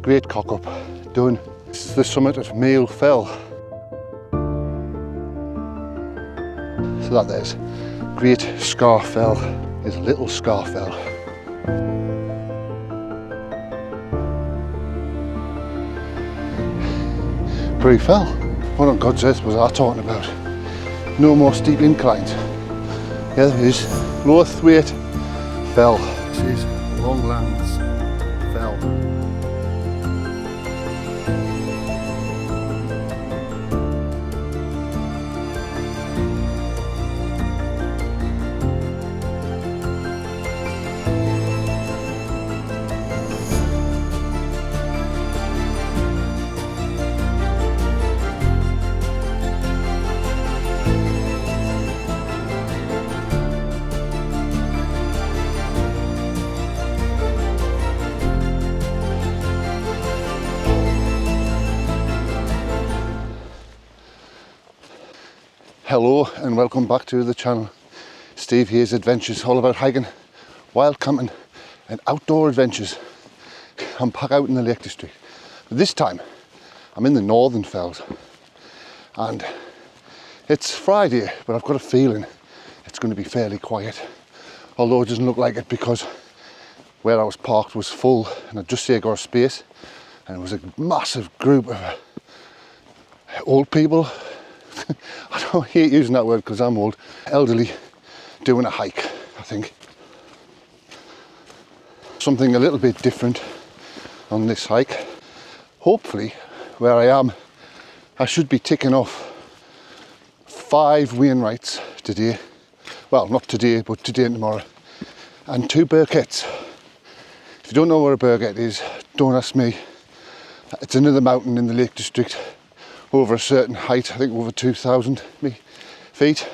Great Cockup done. This is the summit of Mail Fell. So that there's Great Scar Fell. There's a little Scar Fell. Brae Fell. What on God's earth was I talking about? No more steep inclines. Yeah, there is. Lowerthwaite Fell. This is Longlands Fell. Hello and welcome back to the channel. Steve here's adventures, all about hiking, wild camping and outdoor adventures. I'm back out in the Lake District. But this time I'm in the Northern Fells and it's Friday, but I've got a feeling it's going to be fairly quiet. Although it doesn't look like it because where I was parked was full and I just say got a space, and it was a massive group of old people. I don't hate using that word because I'm old. Elderly doing a hike, I think. Something a little bit different on this hike. Hopefully, where I am, I should be ticking off 5 Wainwrights today. Well, not today, but today and tomorrow. And 2 Burketts. If you don't know what a Burkett is, don't ask me. It's another mountain in the Lake District. Over a certain height, I think over 2,000 feet.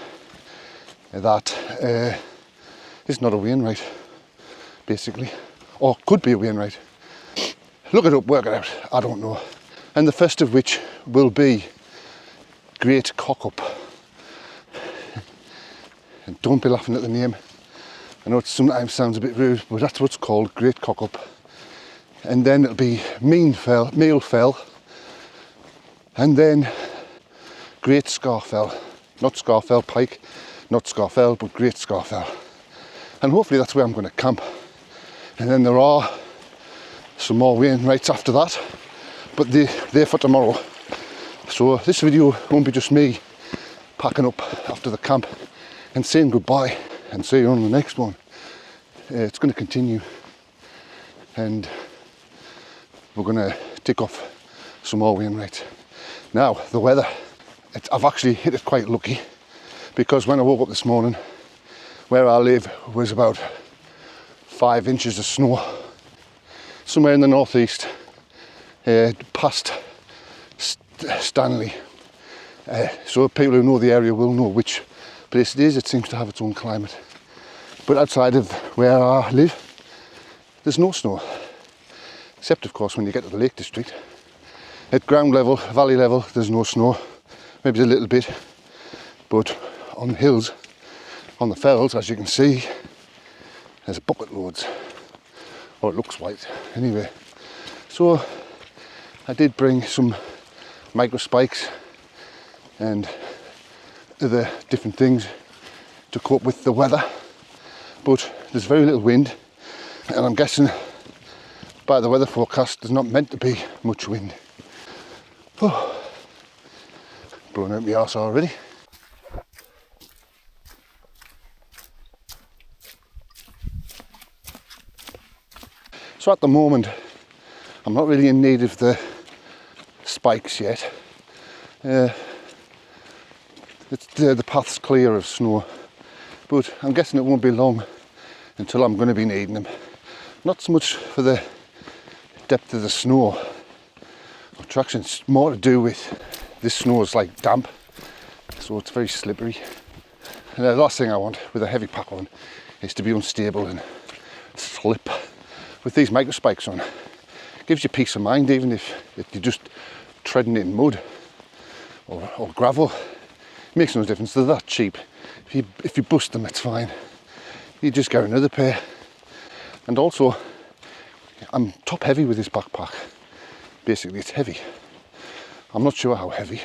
That is not a Wainwright, basically. Or could be a Wainwright. Look it up, work it out, I don't know. And the first of which will be Great Cockup. And don't be laughing at the name. I know it sometimes sounds a bit rude, but that's what it's called, Great Cockup. And then it'll be Mail Fell. And then Great Scar Fell, not Scarfell Pike, not Scarfell, but Great Scar Fell. And hopefully that's where I'm going to camp. And then there are some more Wainwrights after that, but they're for tomorrow. So this video won't be just me packing up after the camp and saying goodbye and see you on the next one. It's going to continue, and we're going to tick off some more Wainwrights. Now, the weather, I've actually hit it quite lucky, because when I woke up this morning, where I live was about 5 inches of snow. Somewhere in the northeast, past Stanley. So people who know the area will know which place it is. It seems to have its own climate. But outside of where I live, there's no snow. Except, of course, when you get to the Lake District. At ground level, valley level, there's no snow, maybe a little bit, but on the hills, on the fells, as you can see, there's bucket loads, or it looks white anyway. So I did bring some micro spikes and other different things to cope with the weather, but there's very little wind, and I'm guessing by the weather forecast there's not meant to be much wind. Oh, blowing out my arse already. So at the moment, I'm not really in need of the spikes yet. The path's clear of snow, but I'm guessing it won't be long until I'm going to be needing them. Not so much for the depth of the snow. Attraction's more to do with this snow is like damp, so it's very slippery. And the last thing I want with a heavy pack on is to be unstable and slip. With these micro spikes on, it gives you peace of mind, even if you're just treading in mud or gravel. It makes no difference, they're that cheap. If you bust them, it's fine. You just get another pair. And also, I'm top heavy with this backpack. basically it's heavy. I'm not sure how heavy.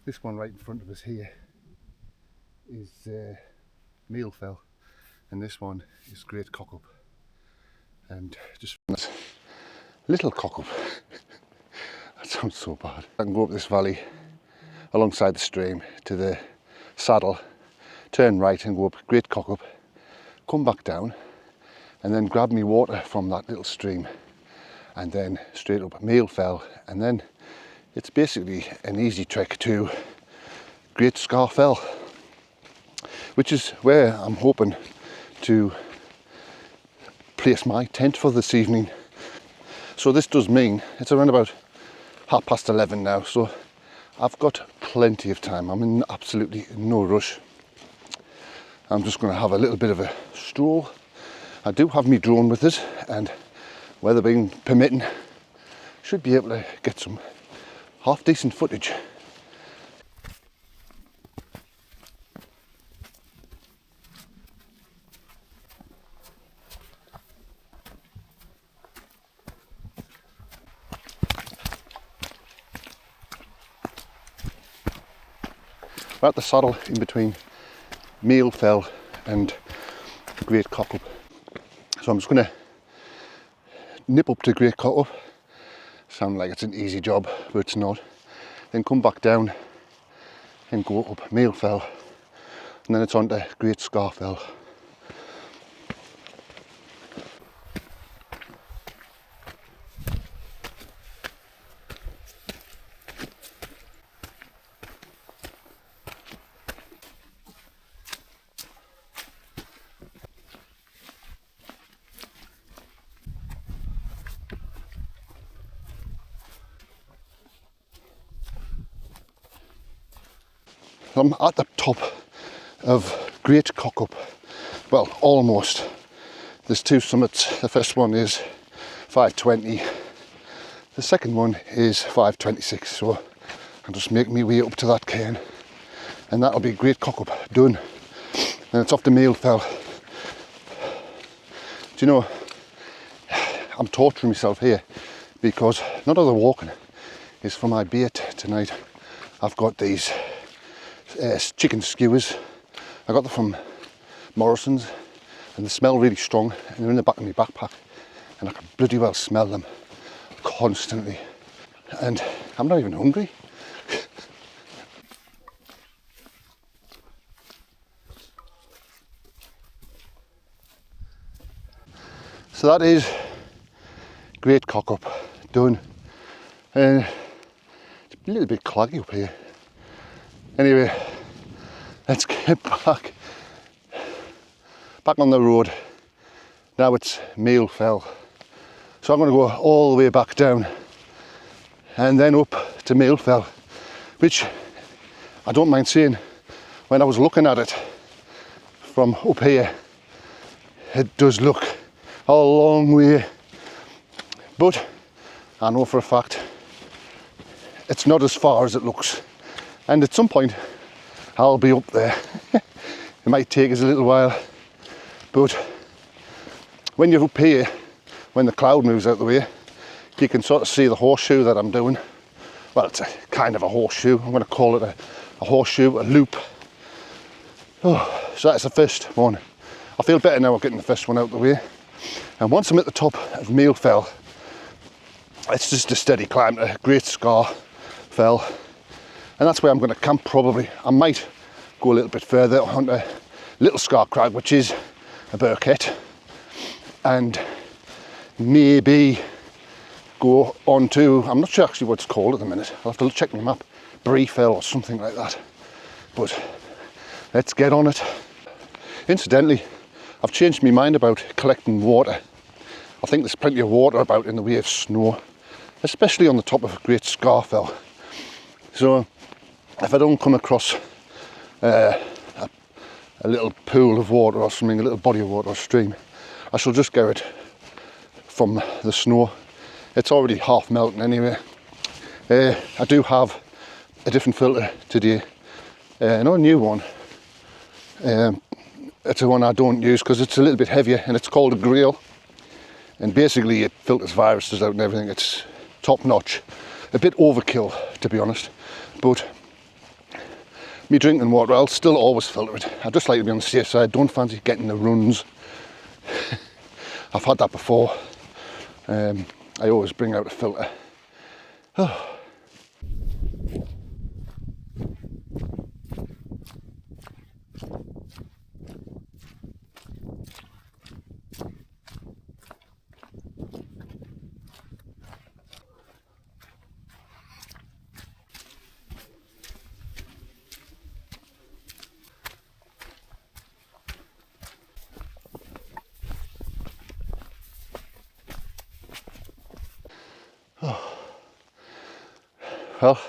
This one right in front of us here is mealfell, and this one is great cockup. And just this little cockup. That sounds so bad. I can go up this valley alongside the stream to the saddle, turn right and go up great cockup, come back down and then grab me water from that little stream and then straight up mealfell, and then it's basically an easy trek to Great Scarfell, which is where I'm hoping to place my tent for this evening. So this does mean it's around about 11:30 now, so I've got plenty of time. I'm in absolutely no rush. I'm just going to have a little bit of a stroll. I do have my drone with us, and weather being permitting, should be able to get some half decent footage. We're at the saddle in between Mealfell and Great Cockup. So I'm just going to nip up to Great Cockup. Sound like it's an easy job, but it's not. Then come back down and go up Mealfell, and then it's on to Great Scarfell. I'm at the top of Great Cockup. Well, almost. There's two summits. The first one is 520. The second one is 526. So I'm just making my way up to that cairn, and that'll be Great Cockup done. And it's off to Mealfell. Do you know, I'm torturing myself here because none of the walking is for my bait tonight. I've got these chicken skewers. I got them from Morrison's, and they smell really strong, and they're in the back of my backpack, and I can bloody well smell them constantly, and I'm not even hungry. So that is Great Cockup done, and it's a little bit claggy up here. Anyway, let's get back on the road. Now it's Mealfell. So I'm going to go all the way back down and then up to Mealfell, which I don't mind saying, when I was looking at it from up here, it does look a long way. But I know for a fact it's not as far as it looks. And at some point, I'll be up there. It might take us a little while, but when you're up here, when the cloud moves out of the way, you can sort of see the horseshoe that I'm doing. Well, it's a kind of a horseshoe. I'm going to call it a horseshoe, a loop. Oh, so that's the first one. I feel better now of getting the first one out of the way. And once I'm at the top of Mealfell, it's just a steady climb to Great Scarfell. And that's where I'm going to camp probably. I might go a little bit further onto Little Scar Crag, which is a burkett, and maybe go on to, I'm not sure actually what it's called at the minute, I'll have to check my map, Brae or something like that. But let's get on it. Incidentally, I've changed my mind about collecting water. I think there's plenty of water about in the way of snow, especially on the top of Great Scarfell. So if I don't come across a little pool of water or something, a little body of water or stream, I shall just get it from the snow. It's already half melting anyway. I do have a different filter today, not a new one, it's the one I don't use because it's a little bit heavier, and it's called a Grail. And basically it filters viruses out and everything. It's top notch. A bit overkill, to be honest, but me drinking water, I'll still always filter it. I just like to be on the safe side. Don't fancy getting the runs. I've had that before. I always bring out a filter. Oh. Well,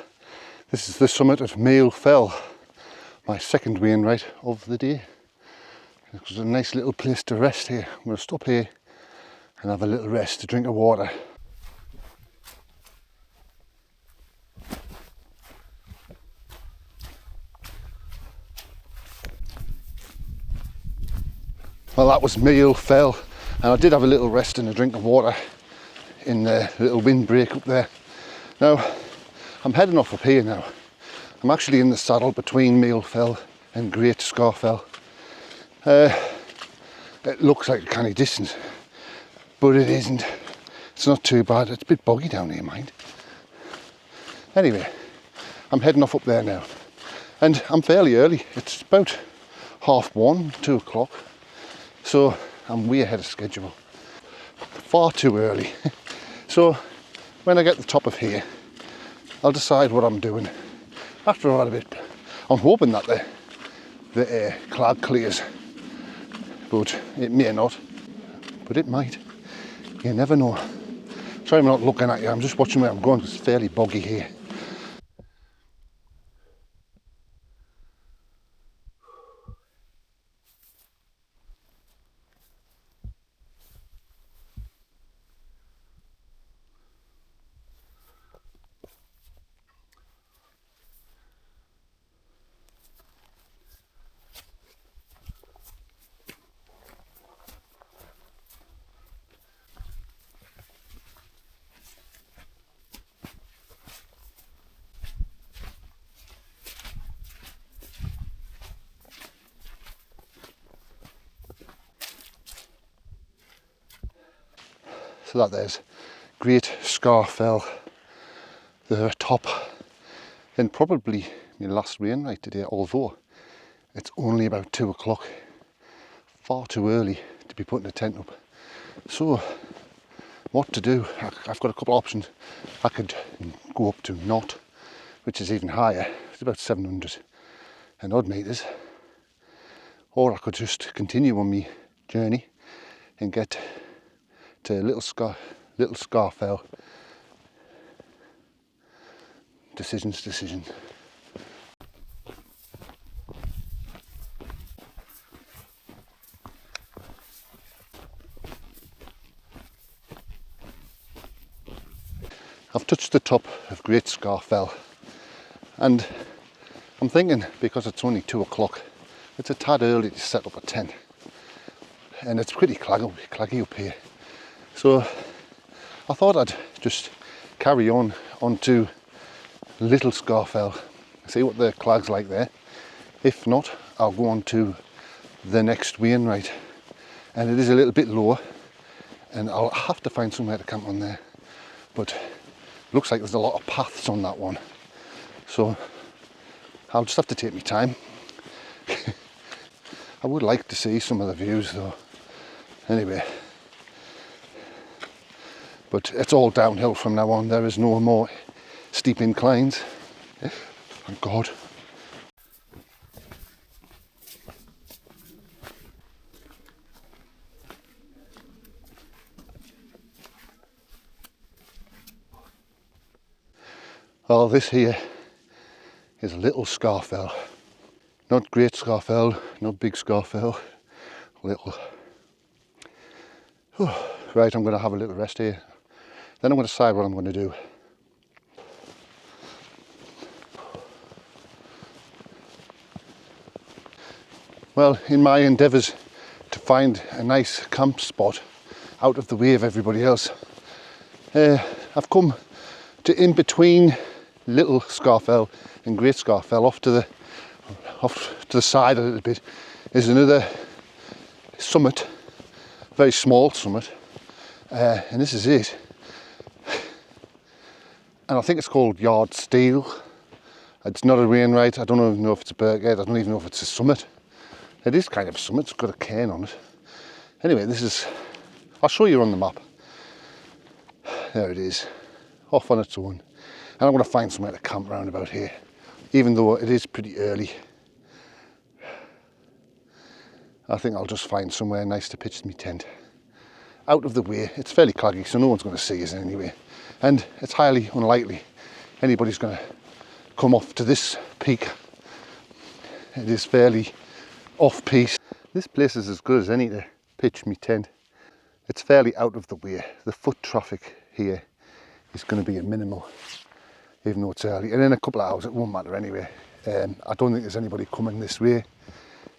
this is the summit of Mail Fell, my second wainwright of the day. It was a nice little place to rest here. I'm going to stop here and have a little rest, to drink of water. Well, that was Mail Fell, and I did have a little rest and a drink of water in the little windbreak up there. Now, I'm heading off up here now. I'm actually in the saddle between Mail Fell and Great Scar Fell. It looks like a canny distance, but it isn't. It's not too bad. It's a bit boggy down here, mind. Anyway, I'm heading off up there now, and I'm fairly early. It's about 1:30, 2 o'clock, so I'm way ahead of schedule. Far too early. So when I get to the top of here, I'll decide what I'm doing. After a bit, I'm hoping that the cloud clears, but it may not, but it might. You never know. Sorry I'm not looking at you, I'm just watching where I'm going. It's fairly boggy here. So that there's Great Scar Fell, the top, and probably my last wainwright today, although it's only about 2 o'clock. Far too early to be putting a tent up. So what to do? I've got a couple of options. I could go up to Knot, which is even higher. It's about 700 and odd metres. Or I could just continue on my journey and get to Little Scar Fell. Decisions. I've touched the top of Great Scar Fell, and I'm thinking, because it's only 2 o'clock, it's a tad early to set up a tent, and it's pretty claggy up here. So I thought I'd just carry on onto Little Scar Fell, see what the clag's like there. If not, I'll go on to the next wainwright, and it is a little bit lower, and I'll have to find somewhere to camp on there. But looks like there's a lot of paths on that one, so I'll just have to take my time. I would like to see some of the views though. Anyway, but it's all downhill from now on. There is no more steep inclines. Thank God. Well, this here is a Little Scar Fell. Not Great Scar Fell, not Big Scar Fell, little. Right, I'm going to have a little rest here. Then I'm going to decide what I'm going to do. Well, in my endeavours to find a nice camp spot out of the way of everybody else, I've come to in between Little Scarfell and Great Scarfell. Off to the side a little bit is another summit, very small summit, and this is it. And I think it's called Yard Steel. It's not a Wainwright. I don't even know if it's a Birkhead. I don't even know if it's a summit. It is kind of a summit. It's got a cairn on it. Anyway, this is. I'll show you on the map. There it is, off on its own. And I'm going to find somewhere to camp round about here, even though it is pretty early. I think I'll just find somewhere nice to pitch my tent. Out of the way. It's fairly craggy, so no one's going to see us anyway. And it's highly unlikely anybody's going to come off to this peak. It is fairly off-piste. This place is as good as any to pitch my tent. It's fairly out of the way. The foot traffic here is going to be a minimal, even though it's early. And in a couple of hours it won't matter anyway. I don't think there's anybody coming this way.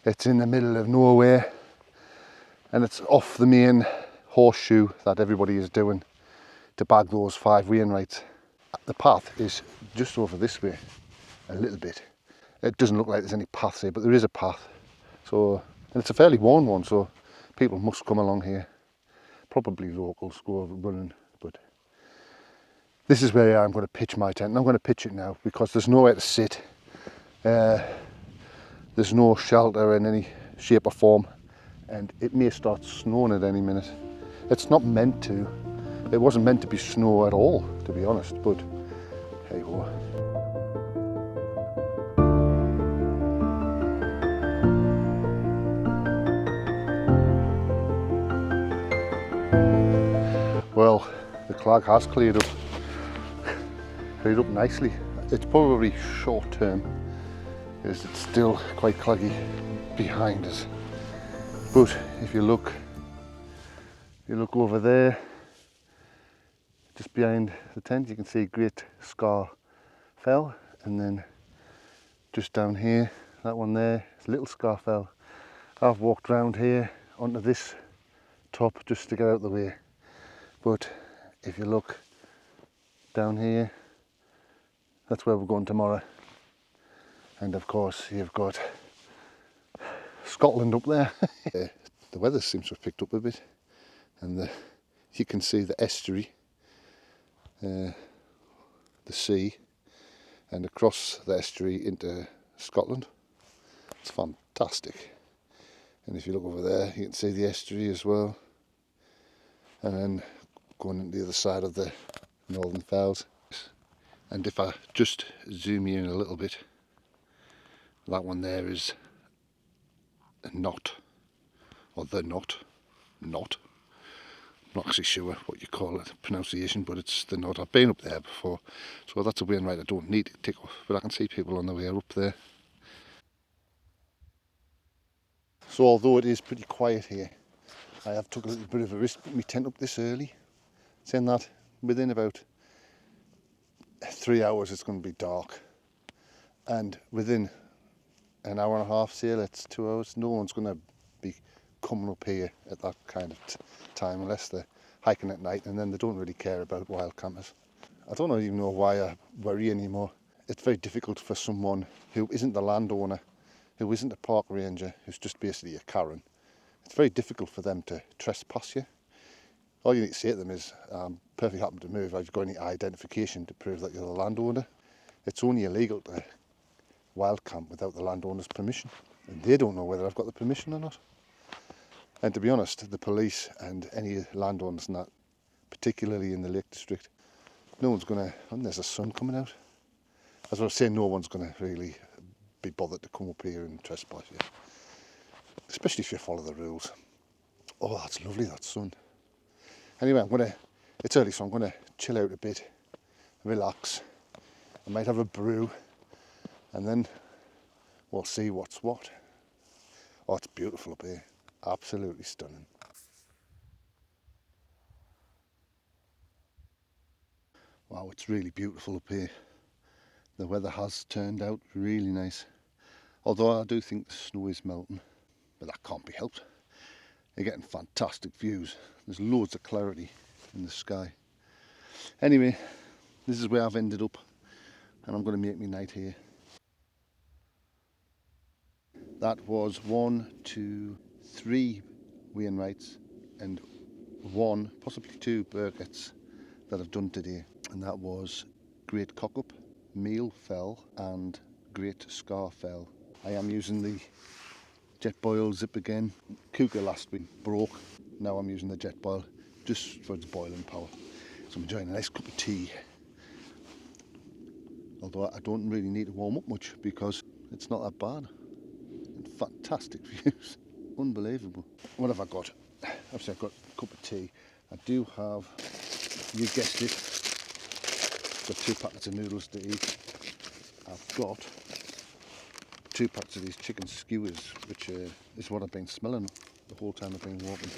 It's in the middle of nowhere and it's off the main horseshoe that everybody is doing to bag those 5 Wainwrights. The path is just over this way a little bit. It doesn't look like there's any paths here, but there is a path. So, and it's a fairly worn one, so people must come along here. Probably locals go over running, but this is where I'm going to pitch my tent, and I'm going to pitch it now because there's nowhere to sit. There's no shelter in any shape or form, and it may start snowing at any minute. It's not meant to. It wasn't meant to be snow at all, to be honest, but hey ho. Well, the clag has cleared up nicely. It's probably short term, as it's still quite claggy behind us. But if you look over there, just behind the tent, you can see Great Scar Fell, and then just down here, that one there is Little Scar Fell. I've walked round here onto this top just to get out of the way. But if you look down here, that's where we're going tomorrow. And of course you've got Scotland up there. The weather seems to have picked up a bit, and you can see the estuary, the sea, and across the estuary into Scotland. It's fantastic. And if you look over there, you can see the estuary as well. And then going into the other side of the Northern Fells. And if I just zoom you in a little bit, that one there is a knot, or the knot. I'm not actually sure what you call it, pronunciation, but it's the knot. I've been up there before, so that's a Wainwright I don't need to tick off, but I can see people on the way up there. So although it is pretty quiet here, I have took a little bit of a risk putting my tent up this early, saying that within about 3 hours it's going to be dark, and within an hour and a half, say that's 2 hours, no one's going to be coming up here at that kind of time unless they're hiking at night, and then they don't really care about wild campers. I don't even know why I worry anymore. It's very difficult for someone who isn't the landowner, who isn't a park ranger, who's just basically a Karen. It's very difficult for them to trespass you. All you need to say to them is, I'm perfectly happy to move, have you got any identification to prove that you're the landowner? It's only illegal to wild camp without the landowner's permission, and they don't know whether I've got the permission or not. And to be honest, the police and any landowners and that, particularly in the Lake District, no one's going to, and there's a sun coming out, as I was saying, no one's going to really be bothered to come up here and trespass you, especially if you follow the rules. Oh, that's lovely, that sun. Anyway, it's early, so I'm going to chill out a bit, relax. I might have a brew, and then we'll see what's what. Oh, it's beautiful up here. Absolutely stunning. Wow, it's really beautiful up here. The weather has turned out really nice. Although I do think the snow is melting. but that can't be helped. You're getting fantastic views. There's loads of clarity in the sky. Anyway, this is where I've ended up, and I'm going to make me night here. That was 1, 2, 3 Wainwrights and 1, possibly 2 Burketts that I've done today, and that was Great Cockup, Meal Fell and Great Scar Fell. I am using the jet boil zip again. Cooker last week broke, now I'm using the jet boil just for its boiling power. So I'm enjoying a nice cup of tea, although I don't really need to warm up much because it's not that bad. And fantastic views, unbelievable. What have I got? Obviously I've got a cup of tea. I do have, you guessed it, got 2 packets of noodles to eat. I've got 2 packs of these chicken skewers, which is what I've been smelling the whole time I've been walking.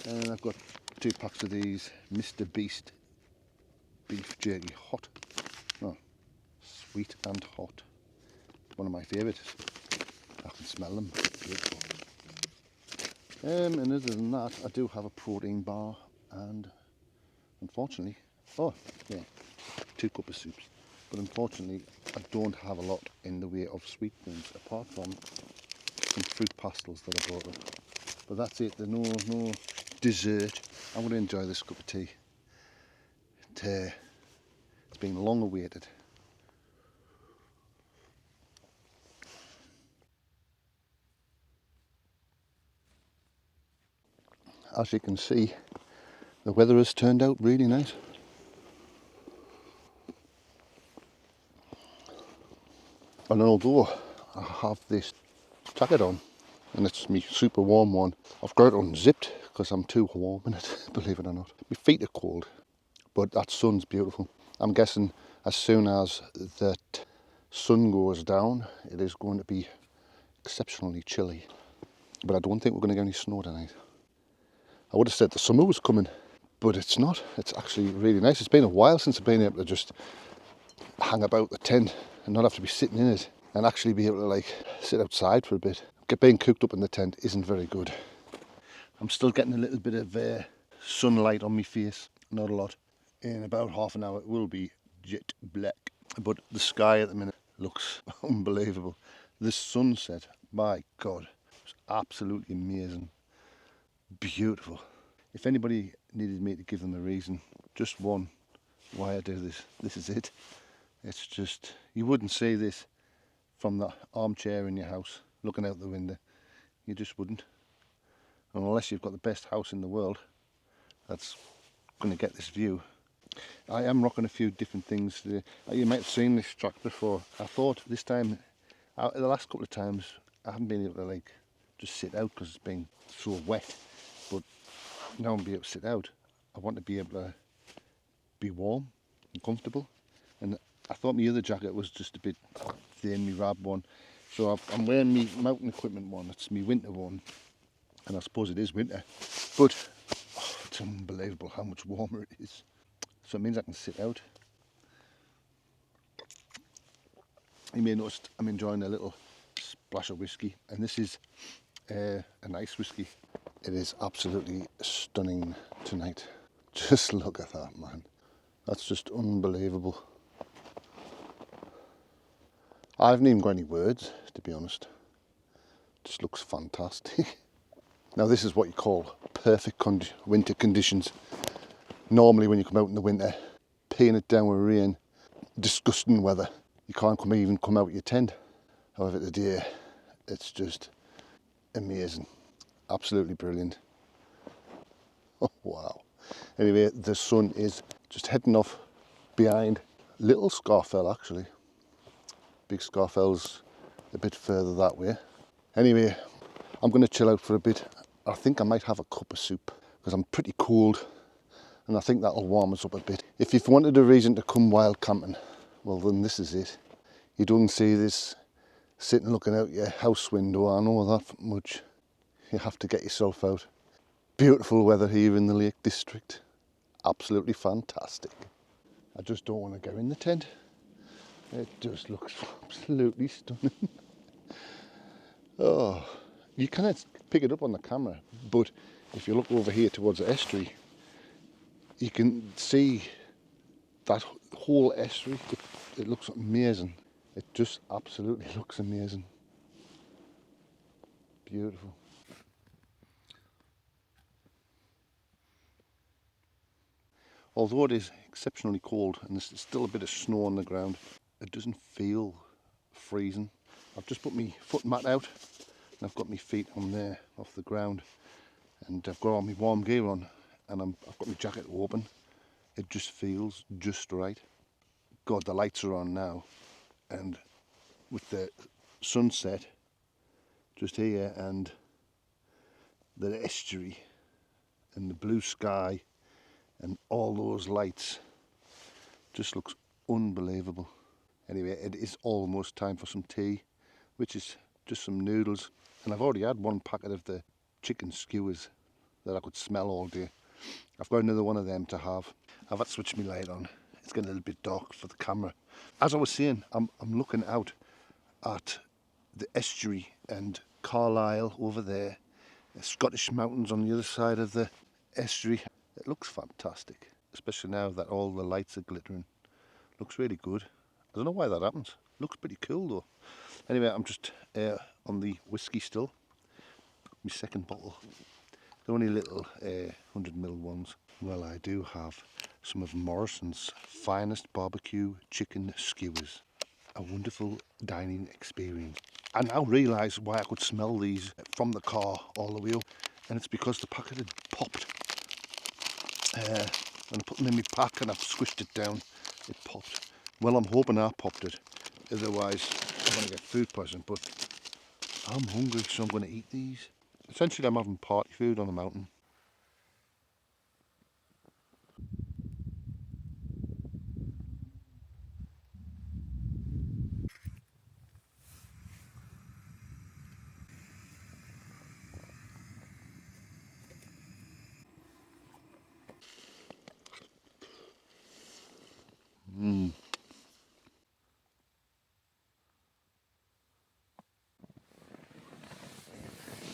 And I've got 2 packs of these Mr. Beast beef jerky hot. Oh, sweet and hot. One of my favourites. I can smell them. Beautiful. And other than that, I do have a protein bar and unfortunately, oh yeah, 2 cups of soups. But unfortunately, I don't have a lot in the way of sweet things apart from some fruit pastels that I bought up. But that's it. There's no dessert. I'm going to enjoy this cup of tea. It's been long awaited. As you can see, the weather has turned out really nice. And although I have this jacket on, and it's my super warm one, I've got it unzipped because I'm too warm in it, believe it or not. My feet are cold, but that sun's beautiful. I'm guessing as soon as that sun goes down, it is going to be exceptionally chilly. But I don't think we're going to get any snow tonight. I would have said the summer was coming, but it's not. It's actually really nice. It's been a while since I've been able to just hang about the tent and not have to be sitting in it and actually be able to like sit outside for a bit. Being cooped up in the tent isn't very good. I'm still getting a little bit of sunlight on my face, not a lot. In about half an hour it will be jet black, but the sky at the minute looks unbelievable. This sunset, my God, it's absolutely amazing, beautiful. If anybody needed me to give them a reason, just one, why I do this, this is it. It's just, you wouldn't see this from the armchair in your house looking out the window. You just wouldn't. And unless you've got the best house in the world that's going to get this view. I am rocking a few different things today. You might have seen this track before. I thought this time, the last couple of times, I haven't been able to like just sit out because it's been so wet. But now I'm able to sit out. I want to be able to be warm and comfortable. And I thought my other jacket was just a bit thin, my Rab one. So I'm wearing my mountain equipment one. It's my winter one. And I suppose it is winter. But oh, it's unbelievable how much warmer it is. So it means I can sit out. You may notice I'm enjoying a little splash of whiskey. And this is a nice whiskey. It is absolutely stunning tonight. Just look at that, man. That's just unbelievable. I haven't even got any words, to be honest. It just looks fantastic. Now this is what you call perfect winter conditions. Normally when you come out in the winter, peeing it down with rain, disgusting weather. You can't even come out of your tent. However today, it's just amazing. Absolutely brilliant. Oh, wow. Anyway, the sun is just heading off behind Little Scarfell actually. Big Scarfell's a bit further that way. Anyway, I'm going to chill out for a bit. I think I might have a cup of soup because I'm pretty cold and I think that'll warm us up a bit. If you've wanted a reason to come wild camping, well then this is it. You don't see this sitting looking out your house window, I know that much. You have to get yourself out. Beautiful weather here in the Lake District. Absolutely fantastic. I just don't want to go in the tent. It just looks absolutely stunning. Oh, You cannot pick it up on the camera, but if you look over here towards the estuary, you can see that whole estuary. It looks amazing. It just absolutely looks amazing. Beautiful. Although it is exceptionally cold and there's still a bit of snow on the ground, it doesn't feel freezing. I've just put my foot mat out and I've got my feet on there off the ground, and I've got all my warm gear on, and I've got my jacket open. It just feels just right. God, the lights are on now, and with the sunset just here and the estuary and the blue sky and all those lights, just looks unbelievable. Anyway, it is almost time for some tea, which is just some noodles, and I've already had one packet of the chicken skewers that I could smell all day. I've got another one of them to have. I've had to switch my light on. It's getting a little bit dark for the camera. As I was saying, I'm looking out at the estuary and Carlisle over there, the Scottish mountains on the other side of the estuary. It looks fantastic, especially now that all the lights are glittering. Looks really good. I don't know why that happens. Looks pretty cool though. Anyway, I'm just on the whiskey still. My second bottle. They're only little 100ml ones. Well, I do have some of Morrison's finest barbecue chicken skewers. A wonderful dining experience. I now realise why I could smell these from the car all the way up, and it's because the packet had popped. When I put them in my pack and I've squished it down, it popped. Well, I'm hoping I popped it, otherwise I'm going to get food poisoning, but I'm hungry, so I'm going to eat these. Essentially, I'm having party food on the mountain.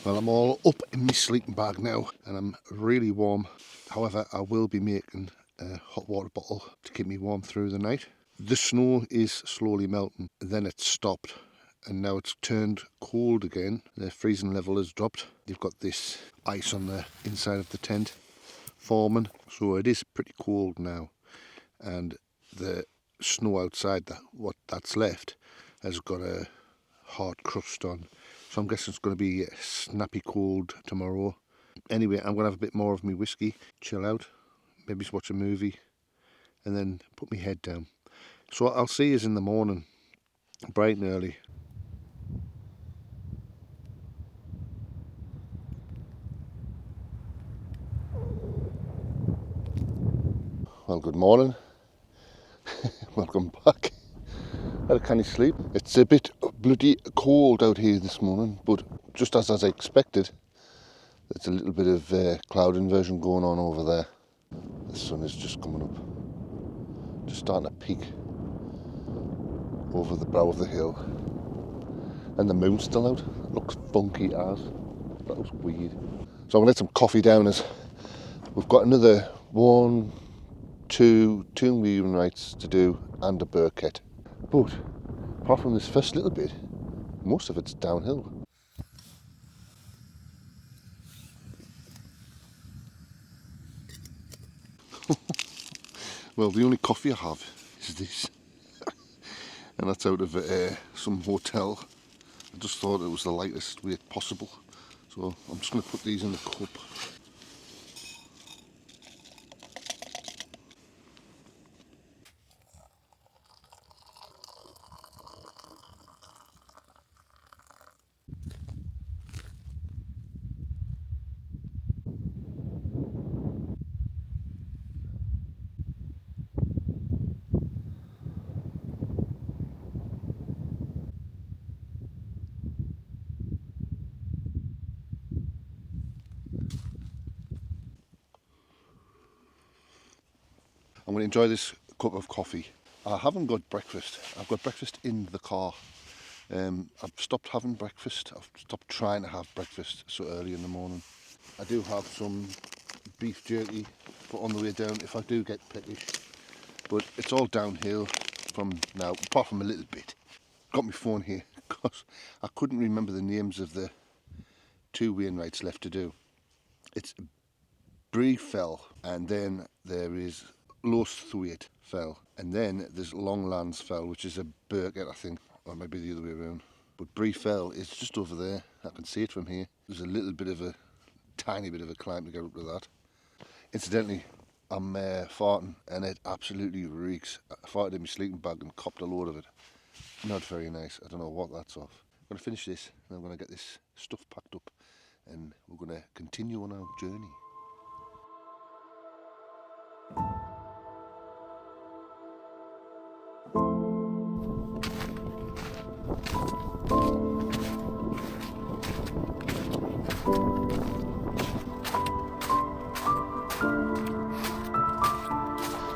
Well, I'm all up in my sleeping bag now and I'm really warm. However, I will be making a hot water bottle to keep me warm through the night. The snow is slowly melting. Then it stopped and now it's turned cold again. The freezing level has dropped. You've got this ice on the inside of the tent forming, so it is pretty cold now. And the snow outside, what that's left, has got a hard crust on. So I'm guessing it's going to be snappy cold tomorrow. Anyway, I'm going to have a bit more of my whiskey, chill out, maybe watch a movie, and then put my head down. So I'll see you in the morning, bright and early. Well, good morning. Welcome back. Had a canny sleep. It's a bit bloody cold out here this morning, but just as I expected, there's a little bit of cloud inversion going on over there. The sun is just coming up, just starting to peak over the brow of the hill. And the moon's still out. It looks funky as. That looks weird. So I'm going to let some coffee down as we've got another two moving nights to do and a Burkett. But apart from this first little bit, most of it's downhill. Well, the only coffee I have is this. And that's out of some hotel. I just thought it was the lightest weight possible. So I'm just going to put these in the cup. I'm going to enjoy this cup of coffee. I haven't got breakfast. I've got breakfast in the car. I've stopped having breakfast. I've stopped trying to have breakfast so early in the morning. I do have some beef jerky for on the way down if I do get peckish, but it's all downhill from now, apart from a little bit. Got my phone here because I couldn't remember the names of the 2 Wainwrights left to do. It's Brae Fell, and then there is Losthwaite Fell, and then there's Longlands Fell, which is a Burkett, I think, or maybe the other way around. But Brae Fell is just over there. I can see it from here. There's a little bit of a tiny bit of a climb to get up to that. Incidentally, I'm farting and it absolutely reeks. I farted in my sleeping bag and copped a load of it. Not very nice. I don't know what that's of. I'm going to finish this and I'm going to get this stuff packed up and we're going to continue on our journey.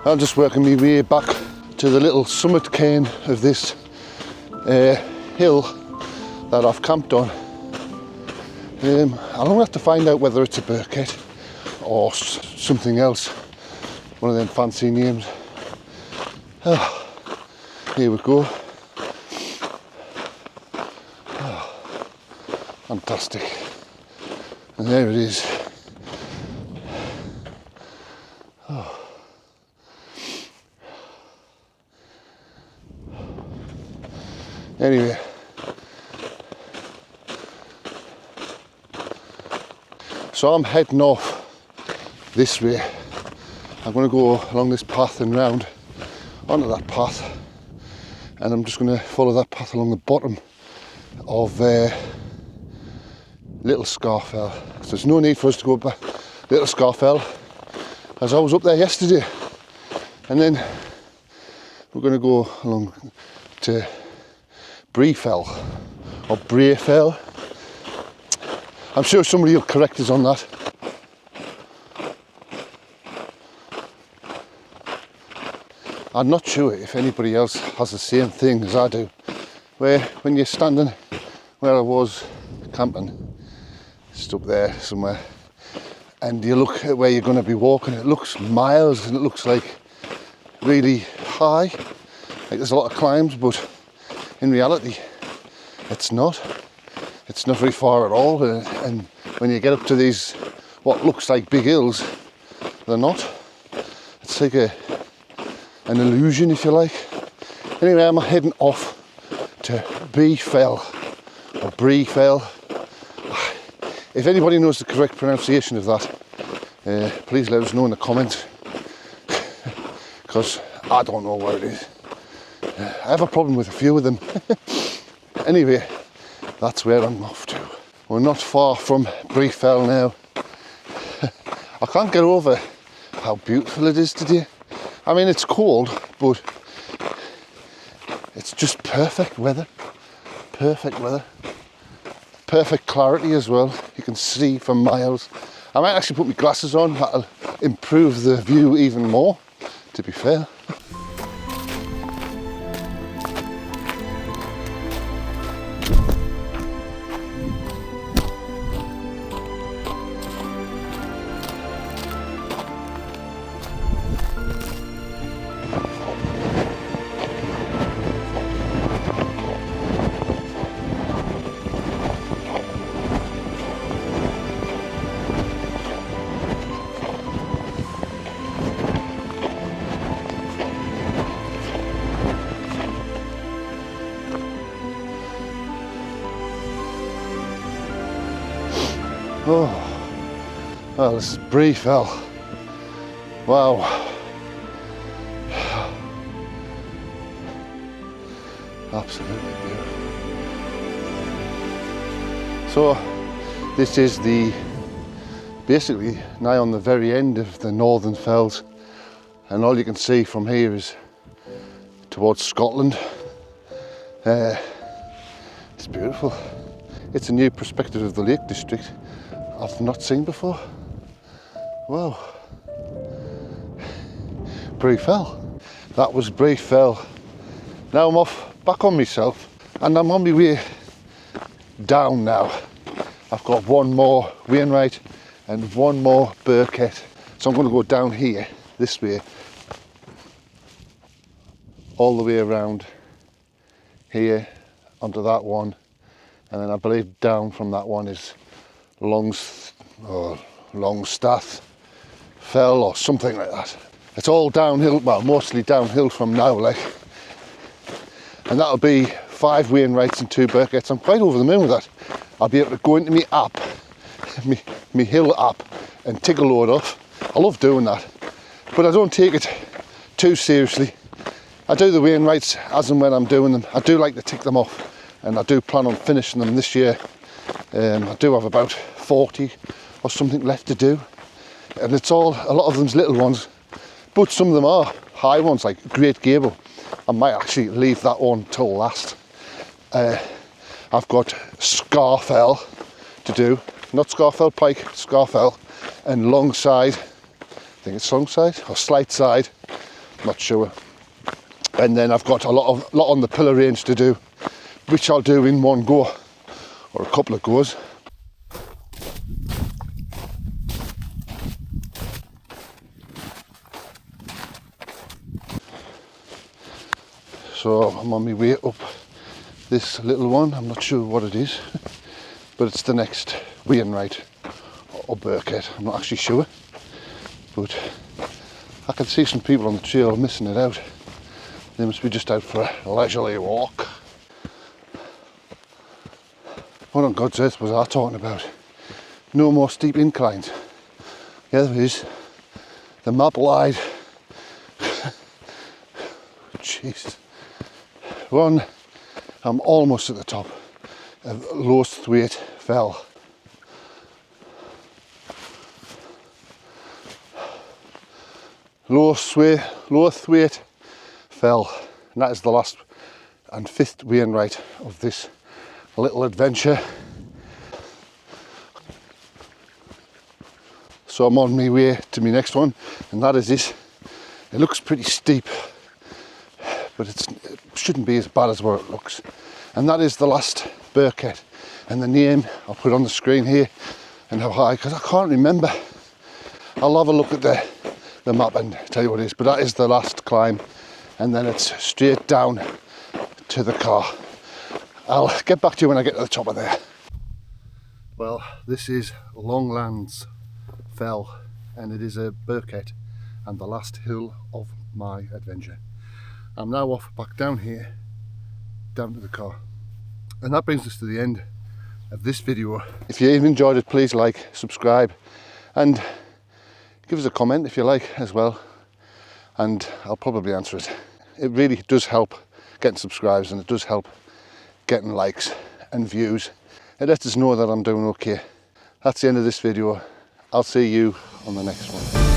I'm just working my way back to the little summit cairn of this hill that I've camped on. I'll have to find out whether it's a Burkett or something else, one of them fancy names. Here we go. Fantastic. And there it is. Anyway, so I'm heading off this way. I'm going to go along this path and round onto that path, and I'm just going to follow that path along the bottom of Little Scarfell. So there's no need for us to go back Little Scarfell, as I was up there yesterday, and then we're going to go along to Brae Fell or Brae Fell. I'm sure somebody will correct us on that. I'm not sure if anybody else has the same thing as I do, where when you're standing where I was camping, just up there somewhere, and you look at where you're going to be walking, it looks miles and it looks like really high, like there's a lot of climbs, but in reality it's not very far at all, and when you get up to these what looks like big hills, they're not. It's like an illusion, if you like. Anyway, I'm heading off to Brae Fell or Brae Fell. If anybody knows the correct pronunciation of that, please let us know in the comments, because I don't know where it is. I have a problem with a few of them. Anyway, that's where I'm off to. We're not far from Brae Fell now. I can't get over how beautiful it is today. I mean, it's cold, but it's just perfect weather. Perfect weather. Perfect clarity as well. You can see for miles. I might actually put my glasses on. That'll improve the view even more, to be fair. Oh, well, this is Brae Fell. Wow. Absolutely beautiful. So, this is basically now on the very end of the northern fells, and all you can see from here is towards Scotland. It's beautiful. It's a new perspective of the Lake District I've not seen before. Wow. Brae Fell. That was Brae Fell. Now I'm off back on myself And I'm on my way down now. I've got one more Wainwright and one more Burkett. So I'm going to go down here, this way, all the way around here, onto that one. And then I believe down from that one is Longstaff Fell or something like that. It's all downhill, well, mostly downhill from now, like. And that'll be 5 Wainwrights and 2 Burketts. I'm quite over the moon with that. I'll be able to go into my app, my hill app, and tick a load off. I love doing that, but I don't take it too seriously. I do the Wainwrights as and when I'm doing them. I do like to tick them off, and I do plan on finishing them this year. I do have about 40 or something left to do, and it's all, a lot of them's little ones, but some of them are high ones, like Great Gable. I might actually leave that one till last. I've got Scarfell to do, not Scarfell Pike, Scarfell, and Longside. I think it's Longside or Slight Side, not sure. And then I've got a lot on the pillar range to do, which I'll do in one go or a couple of goes. So I'm on my way up this little one. I'm not sure what it is, but it's the next Wainwright or Burkett. I'm not actually sure, but I can see some people on the trail missing it out. They must be just out for a leisurely walk. What on God's earth was I talking about? No more steep inclines. Yeah, there is. The map lied. Jesus. One, I'm almost at the top of Lowthwaite Fell. Lowthwaite Fell, and that is the last and 5th Wainwright of this little adventure. So I'm on my way to my next one, and that is this. It looks pretty steep, but it shouldn't be as bad as what it looks. And that is the last Burkett, and the name I'll put on the screen here and how high, because I can't remember. I'll have a look at the map and tell you what it is, but that is the last climb, and then it's straight down to the car. I'll get back to you when I get to the top of there. Well, this is Longlands Fell, and it is a Burkett and the last hill of my adventure. I'm now off back down here, down to the car. And that brings us to the end of this video. If you enjoyed it, please like, subscribe, and give us a comment if you like as well, and I'll probably answer it. It really does help getting subscribers, and it does help getting likes and views. It lets us know that I'm doing okay. That's the end of this video. I'll see you on the next one.